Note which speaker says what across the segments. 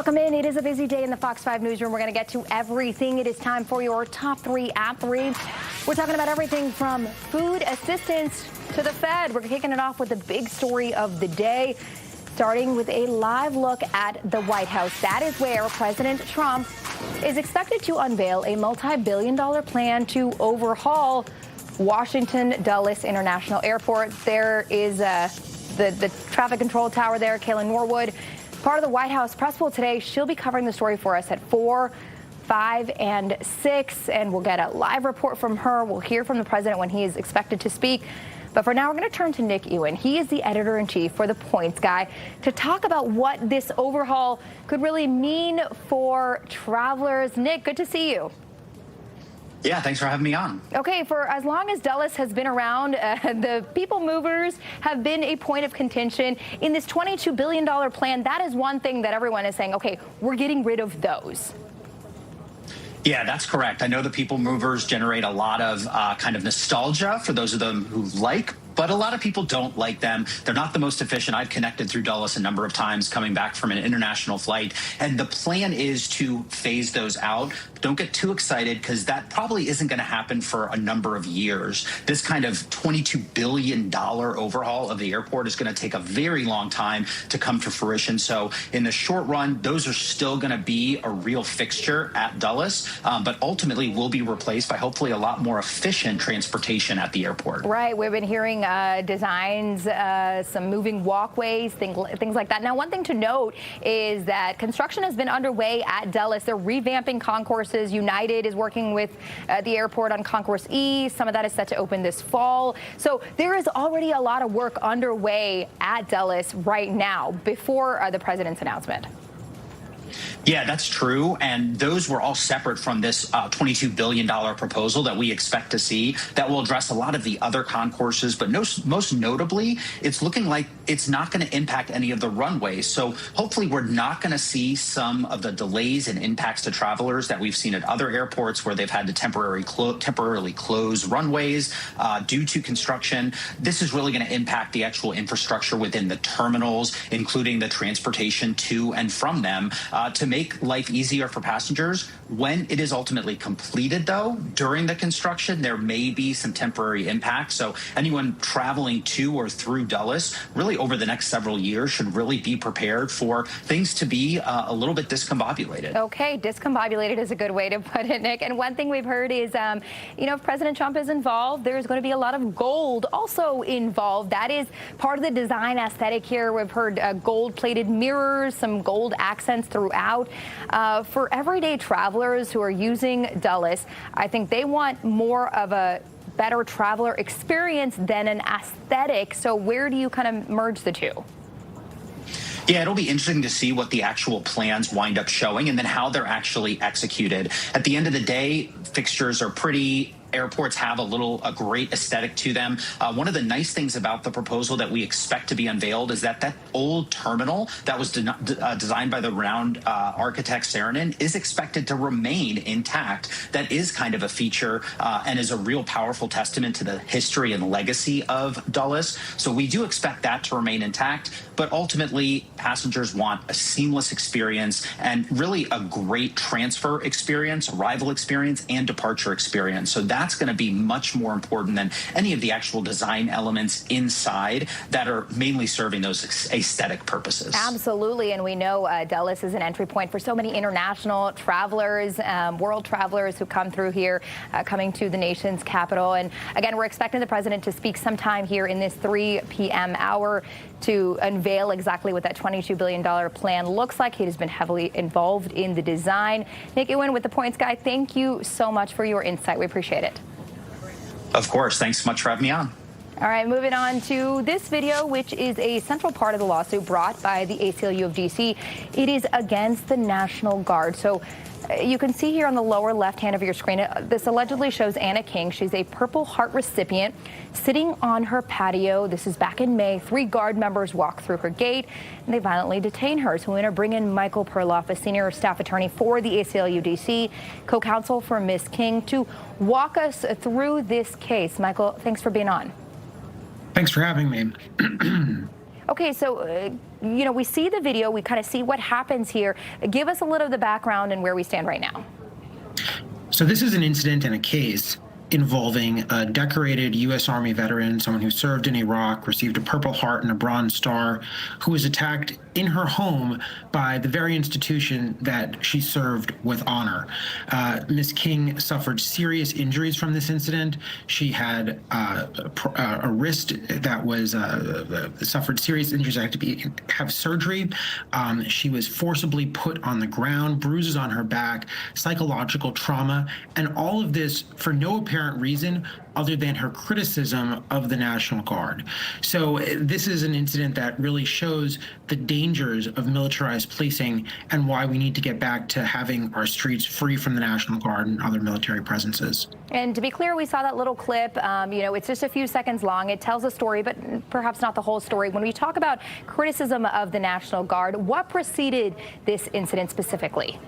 Speaker 1: Welcome in. It is a busy day in the Fox 5 newsroom. We're going to get to everything. It is time for your top 3 at 3. We're talking about everything from food assistance to the Fed. We're kicking it off with the big story of the day, starting with a live look at the White House. That is where President Trump is expected to unveil a multi-billion-dollar plan to overhaul Washington Dulles International Airport. There is the traffic control tower there, Kayla Norwood, part of the White House press pool today. She'll be covering the story for us at 4, 5, and 6, and we'll get a live report from her. We'll hear from the president when he is expected to speak. But for now, we're going to turn to Nick Ewan. He is the editor-in-chief for The Points Guy to talk about what this overhaul could really mean for travelers. Nick, good to see you.
Speaker 2: Yeah, thanks for having me on.
Speaker 1: Okay, for as long as Dulles has been around, the people movers have been a point of contention. In this $22 billion plan, that is one thing that everyone is saying, okay, we're getting rid of those.
Speaker 2: Yeah, that's correct. I know the people movers generate a lot of kind of nostalgia for those of them who like, but a lot of people don't like them. They're not the most efficient. I've connected through Dulles a number of times coming back from an international flight, and the plan is to phase those out. Don't get too excited because that probably isn't going to happen for a number of years. This kind of $22 billion overhaul of the airport is going to take a very long time to come to fruition. So in the short run, those are still going to be a real fixture at Dulles, but ultimately will be replaced by hopefully a lot more efficient transportation at the airport.
Speaker 1: Right. We've been hearing designs, some moving walkways, things like that. Now, one thing to note is that construction has been underway at Dulles. They're revamping concourses. United is working with the airport on Concourse E. Some of that is set to open this fall. So there is already a lot of work underway at Dulles right now before the president's announcement.
Speaker 2: Yeah, that's true. And those were all separate from this $22 billion proposal that we expect to see that will address a lot of the other concourses. But most notably, it's looking like it's not going to impact any of the runways. So hopefully we're not going to see some of the delays and impacts to travelers that we've seen at other airports where they've had to temporarily close runways due to construction. This is really going to impact the actual infrastructure within the terminals, including the transportation to and from them, to make life easier for passengers. When it is ultimately completed, though, during the construction, there may be some temporary impact. So anyone traveling to or through Dulles, really over the next several years, should really be prepared for things to be a little bit discombobulated.
Speaker 1: Okay, discombobulated is a good way to put it, Nick. And one thing we've heard is, if President Trump is involved, there's going to be a lot of gold also involved. That is part of the design aesthetic here. We've heard gold-plated mirrors, some gold accents throughout. For everyday travelers who are using Dulles, I think they want more of a better traveler experience than an aesthetic. So where do you kind of merge the two?
Speaker 2: Yeah, it'll be interesting to see what the actual plans wind up showing and then how they're actually executed. At the end of the day, fixtures are pretty. Airports have a great aesthetic to them. One of the nice things about the proposal that we expect to be unveiled is that old terminal that was designed by the renowned architect Saarinen is expected to remain intact. That is kind of a feature and is a real powerful testament to the history and legacy of Dulles. So we do expect that to remain intact, but ultimately passengers want a seamless experience and really a great transfer experience, arrival experience, and departure experience. So that's going to be much more important than any of the actual design elements inside that are mainly serving those aesthetic purposes.
Speaker 1: Absolutely. And we know Dulles is an entry point for so many international travelers, world travelers who come through here, coming to the nation's capital. And again, we're expecting the president to speak sometime here in this 3 p.m. hour to unveil exactly what that $22 billion plan looks like. He has been heavily involved in the design. Nick Ewan with The Points Guy, thank you so much for your insight. We appreciate it.
Speaker 2: Of course. Thanks so much for having me on.
Speaker 1: All right, moving on to this video, which is a central part of the lawsuit brought by the ACLU of D.C. It is against the National Guard. So you can see here on the lower left hand of your screen, this allegedly shows Anna King. She's a Purple Heart recipient sitting on her patio. This is back in May. 3 guard members walk through her gate and they violently detain her. So we're going to bring in Michael Perloff, a senior staff attorney for the ACLU DC, co-counsel for Ms. King, to walk us through this case. Michael, thanks for being on.
Speaker 3: Thanks for having me.
Speaker 1: Okay, so, we see the video, we kind of see what happens here. Give us a little of the background and where we stand right now.
Speaker 3: So this is an incident and a case involving a decorated U.S. Army veteran, someone who served in Iraq, received a Purple Heart and a Bronze Star, who was attacked in her home by the very institution that she served with honor. Ms. King suffered serious injuries from this incident. She had a wrist that was suffered serious injuries that had to have surgery. She was forcibly put on the ground, bruises on her back, psychological trauma, and all of this for no apparent reason other than her criticism of the National Guard. So this is an incident that really shows the dangers of militarized policing and why we need to get back to having our streets free from the National Guard and other military presences.
Speaker 1: And to be clear, we saw that little clip. It's just a few seconds long. It tells a story, but perhaps not the whole story. When we talk about criticism of the National Guard, what preceded this incident specifically?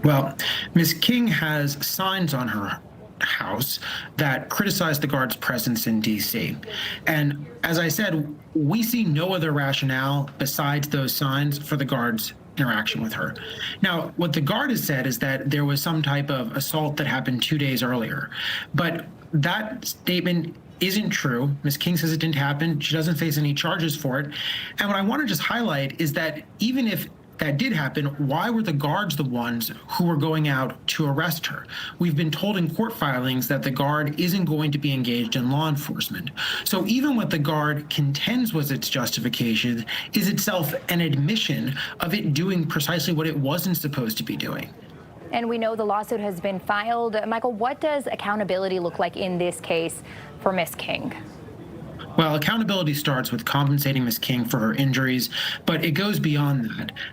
Speaker 3: Well, Ms. King has signs on her house that criticized the Guard's presence in D.C. And as I said, we see no other rationale besides those signs for the Guard's interaction with her. Now, what the Guard has said is that there was some type of assault that happened 2 days earlier. But that statement isn't true. Ms. King says it didn't happen. She doesn't face any charges for it. And what I want to just highlight is that even if that did happen, why were the Guards the ones who were going out to arrest her? We've been told in court filings that the Guard isn't going to be engaged in law enforcement. So even what the Guard contends was its justification is itself an admission of it doing precisely what it wasn't supposed to be doing.
Speaker 1: And we know the lawsuit has been filed. Michael, what does accountability look like in this case for Ms. King?
Speaker 3: Well, accountability starts with compensating Ms. King for her injuries, but it goes beyond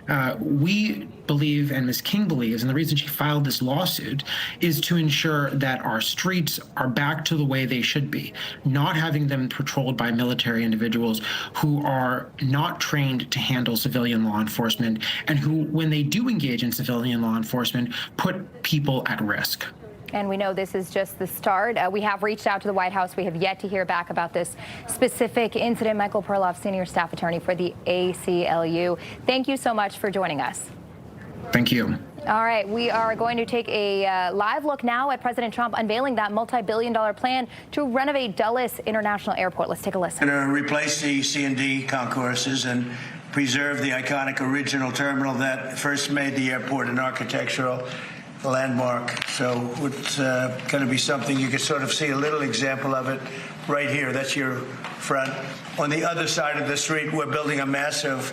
Speaker 3: that. We believe, and Ms. King believes, and the reason she filed this lawsuit is to ensure that our streets are back to the way they should be, not having them patrolled by military individuals who are not trained to handle civilian law enforcement and who, when they do engage in civilian law enforcement, put people at risk.
Speaker 1: And we know this is just the start. We have reached out to the White House. We have yet to hear back about this specific incident. Michael Perloff, Senior Staff Attorney for the ACLU. Thank you so much for joining us.
Speaker 3: Thank you.
Speaker 1: All right, we are going to take a live look now at President Trump unveiling that multi-billion-dollar plan to renovate Dulles International Airport. Let's take a listen.
Speaker 4: Going to replace the C&D concourses and preserve the iconic original terminal that first made the airport an architectural landmark. So it's going to be something you can sort of see a little example of it right here. That's your front. On the other side of the street, we're building a massive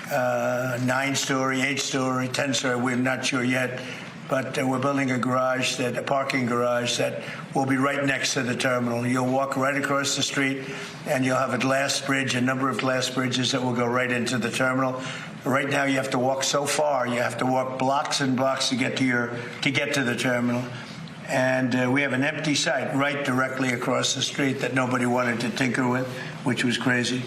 Speaker 4: 9-story, 8-story, 10-story. We're not sure yet, but we're building a parking garage that will be right next to the terminal. You'll walk right across the street, and you'll have a glass bridge, a number of glass bridges that will go right into the terminal. Right now, you have to walk so far. You have to walk blocks and blocks to get to the terminal. And we have an empty site right directly across the street that nobody wanted to tinker with, which was crazy.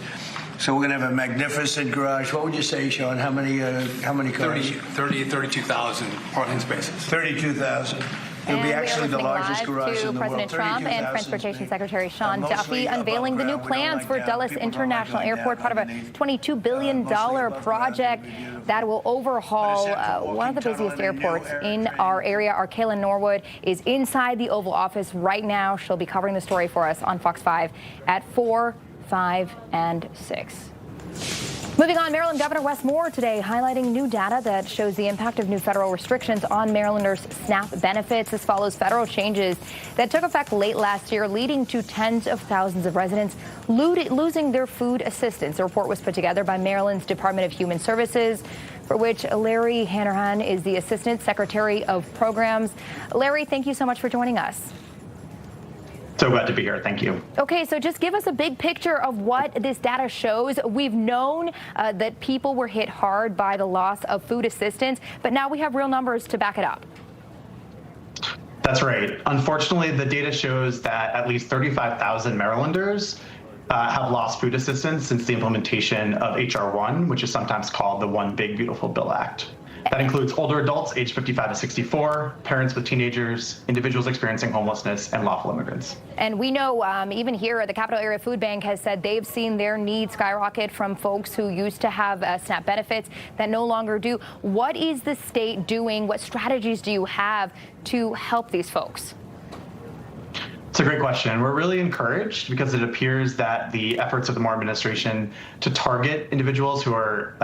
Speaker 4: So we're going to have a magnificent garage. What would you say, Sean? How many cars?
Speaker 5: 32,000 parking spaces.
Speaker 4: 32,000. It'll be actually the largest garage in the world.
Speaker 1: President Trump and Transportation Secretary Sean Duffy unveiling the new plans for Dulles International Airport, part of a $22 billion project that will overhaul one of the busiest airports in our area. Our Kayla Norwood is inside the Oval Office right now. She'll be covering the story for us on Fox 5 at 4, 5, and 6. Moving on, Maryland Governor Wes Moore today highlighting new data that shows the impact of new federal restrictions on Marylanders' SNAP benefits. This follows federal changes that took effect late last year, leading to tens of thousands of residents losing their food assistance. The report was put together by Maryland's Department of Human Services, for which Larry Hanrahan is the Assistant Secretary of Programs. Larry, thank you so much for joining us.
Speaker 6: So glad to be here. Thank you.
Speaker 1: Okay, so just give us a big picture of what this data shows. We've known that people were hit hard by the loss of food assistance, but now we have real numbers to back it up.
Speaker 6: That's right. Unfortunately, the data shows that at least 35,000 Marylanders have lost food assistance since the implementation of H.R. 1, which is sometimes called the One Big Beautiful Bill Act. That includes older adults aged 55 to 64, parents with teenagers, individuals experiencing homelessness, and lawful immigrants.
Speaker 1: And we know even here at the Capital Area Food Bank has said they've seen their needs skyrocket from folks who used to have SNAP benefits that no longer do. What is the state doing? What strategies do you have to help these folks?
Speaker 6: It's a great question. We're really encouraged because it appears that the efforts of the Moore administration to target individuals who are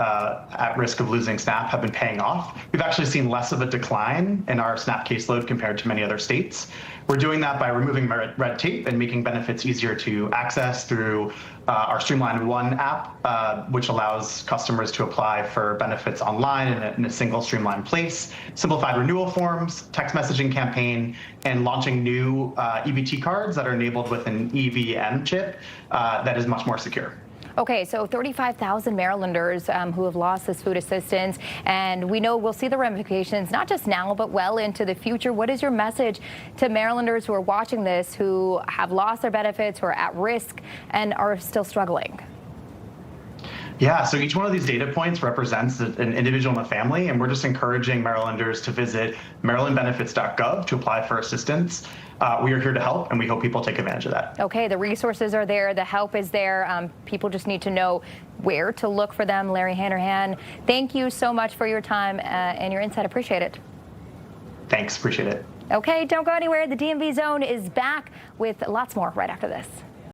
Speaker 6: at risk of losing SNAP have been paying off. We've actually seen less of a decline in our SNAP caseload compared to many other states. We're doing that by removing red tape and making benefits easier to access through our Streamlined One app, which allows customers to apply for benefits online in a single streamlined place, simplified renewal forms, text messaging campaign, and launching new EBT cards that are enabled with an EVM chip that is much more secure.
Speaker 1: Okay, so 35,000 Marylanders who have lost this food assistance, and we know we'll see the ramifications not just now, but well into the future. What is your message to Marylanders who are watching this, who have lost their benefits, who are at risk, and are still struggling?
Speaker 6: Yeah, so each one of these data points represents an individual and a family, and we're just encouraging Marylanders to visit marylandbenefits.gov to apply for assistance. We are here to help, and we hope people take advantage of that.
Speaker 1: Okay, the resources are there, the help is there. People just need to know where to look for them. Larry Hanrahan, thank you so much for your time and your insight. Appreciate it.
Speaker 6: Thanks, appreciate it.
Speaker 1: Okay, don't go anywhere. The DMV Zone is back with lots more right after this.